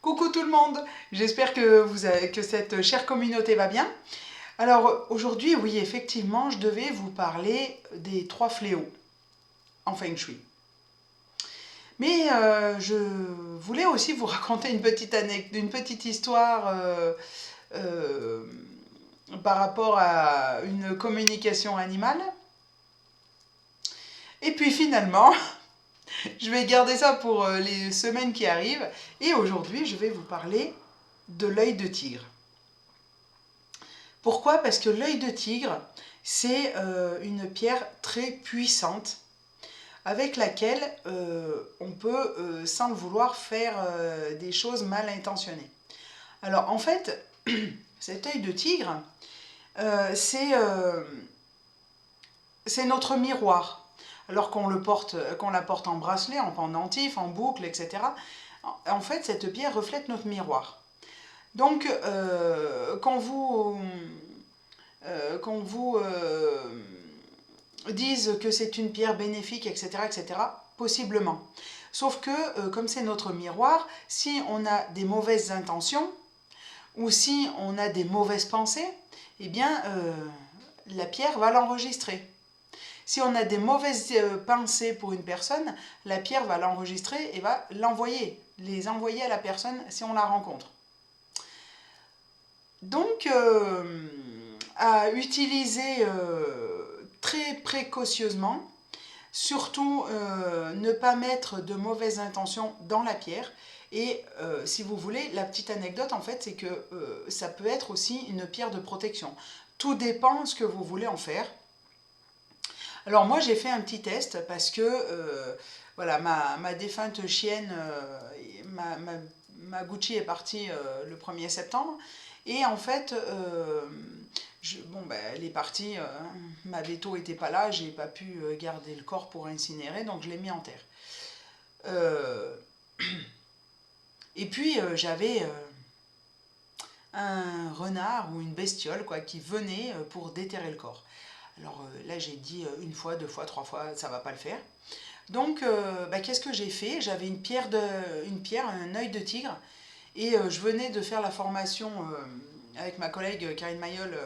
Coucou tout le monde, j'espère que cette chère communauté va bien. Alors aujourd'hui, oui, effectivement, je devais vous parler des 3 fléaux en Feng Shui. Mais je voulais aussi vous raconter une petite histoire euh, par rapport à une communication animale. Et puis finalement, je vais garder ça pour les semaines qui arrivent. Et aujourd'hui, je vais vous parler de l'œil de tigre. Pourquoi? Parce que l'œil de tigre, c'est une pierre très puissante avec laquelle on peut, sans le vouloir, faire des choses mal intentionnées. Alors en fait, cet œil de tigre, c'est notre miroir. Alors qu'on la porte en bracelet, en pendentif, en boucle, etc. En fait, cette pierre reflète notre miroir. Donc, qu'on vous disent que c'est une pierre bénéfique, etc., possiblement. Sauf que, comme c'est notre miroir, si on a des mauvaises intentions, ou si on a des mauvaises pensées, eh bien, la pierre va l'enregistrer. Si on a des mauvaises pensées pour une personne, la pierre va l'enregistrer et va les envoyer à la personne si on la rencontre. Donc, à utiliser très précautionneusement, surtout ne pas mettre de mauvaises intentions dans la pierre. Et si vous voulez, la petite anecdote en fait, c'est que ça peut être aussi une pierre de protection. Tout dépend de ce que vous voulez en faire. Alors moi j'ai fait un petit test parce que voilà, ma défunte chienne, ma Gucci est partie le 1er septembre. Et en fait, elle est partie, ma veto n'était pas là, j'ai pas pu garder le corps pour incinérer, donc je l'ai mis en terre. Et puis j'avais un renard ou une bestiole quoi, qui venait pour déterrer le corps. Alors là j'ai dit une fois, 2 fois, 3 fois, ça va pas le faire. Donc qu'est-ce que j'ai fait? J'avais une pierre, un œil de tigre, et je venais de faire la formation avec ma collègue Karine Mayol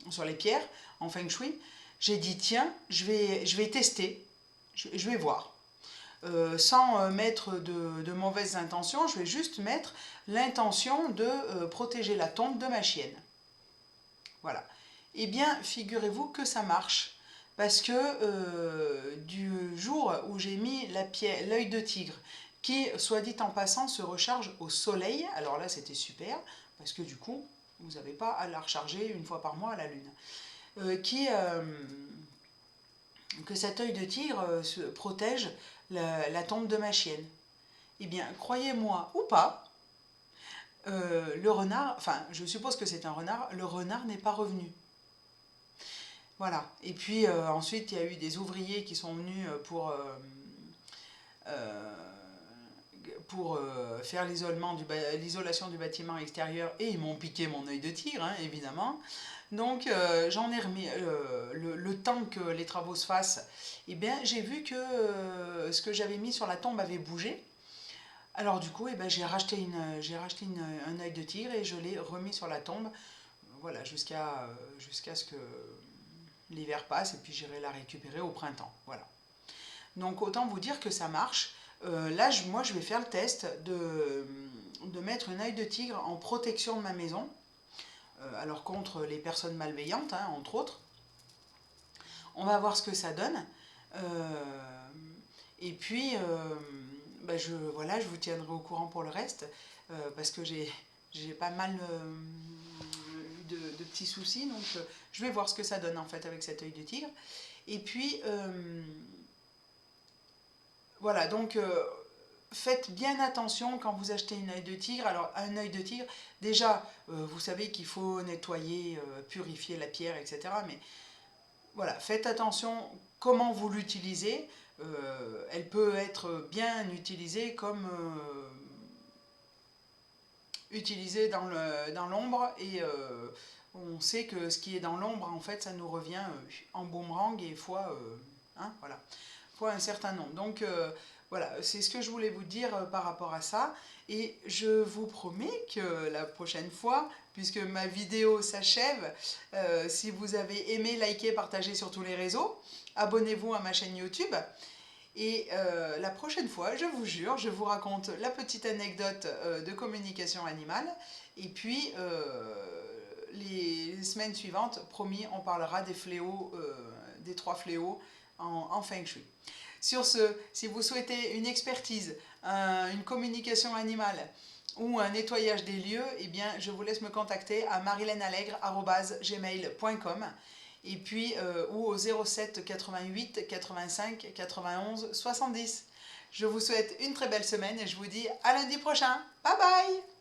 sur les pierres en Feng Shui. J'ai dit tiens, je vais tester, je vais voir. Sans mettre de mauvaises intentions, je vais juste mettre l'intention de protéger la tombe de ma chienne. Voilà. Eh bien, figurez-vous que ça marche. Parce que du jour où j'ai mis l'œil de tigre, qui, soit dit en passant, se recharge au soleil, alors là c'était super, parce que du coup, vous n'avez pas à la recharger une fois par mois à la lune, que cet œil de tigre protège la tombe de ma chienne. Eh bien, croyez-moi ou pas, le renard, enfin, je suppose que c'est un renard, le renard n'est pas revenu. Voilà. Et puis ensuite, il y a eu des ouvriers qui sont venus pour faire l'isolation du bâtiment extérieur, et ils m'ont piqué mon œil de tigre, hein, évidemment. Donc j'en ai remis le temps que les travaux se fassent. Eh bien, j'ai vu que ce que j'avais mis sur la tombe avait bougé. Alors du coup, eh ben, j'ai racheté un œil de tigre et je l'ai remis sur la tombe. Voilà, jusqu'à ce que l'hiver passe, et puis j'irai la récupérer au printemps. Voilà. Donc autant vous dire que ça marche. Là, moi, je vais faire le test de mettre un œil de tigre en protection de ma maison. Alors contre les personnes malveillantes, hein, entre autres. On va voir ce que ça donne. Et puis, je vous tiendrai au courant pour le reste, parce que j'ai pas mal de petits soucis, donc je vais voir ce que ça donne en fait avec cet œil de tigre. Et puis, voilà, donc faites bien attention quand vous achetez un œil de tigre. Alors un œil de tigre, déjà, vous savez qu'il faut nettoyer, purifier la pierre, etc. Mais voilà, faites attention comment vous l'utilisez. Elle peut être bien utilisée comme utilisée dans l'ombre, et on sait que ce qui est dans l'ombre, en fait, ça nous revient en boomerang et fois, hein, voilà, fois un certain nombre. Donc Voilà, c'est ce que je voulais vous dire par rapport à ça. Et je vous promets que la prochaine fois, puisque ma vidéo s'achève, si vous avez aimé, liké, partagé sur tous les réseaux, abonnez-vous à ma chaîne YouTube. Et la prochaine fois, je vous jure, je vous raconte la petite anecdote de communication animale. Et puis, les semaines suivantes, promis, on parlera des fléaux, des 3 fléaux en Feng Shui. Sur ce, si vous souhaitez une expertise, une communication animale ou un nettoyage des lieux, eh bien, je vous laisse me contacter à marileneallegre@gmail.com et puis ou au 07 88 85 91 70. Je vous souhaite une très belle semaine et je vous dis à lundi prochain. Bye bye!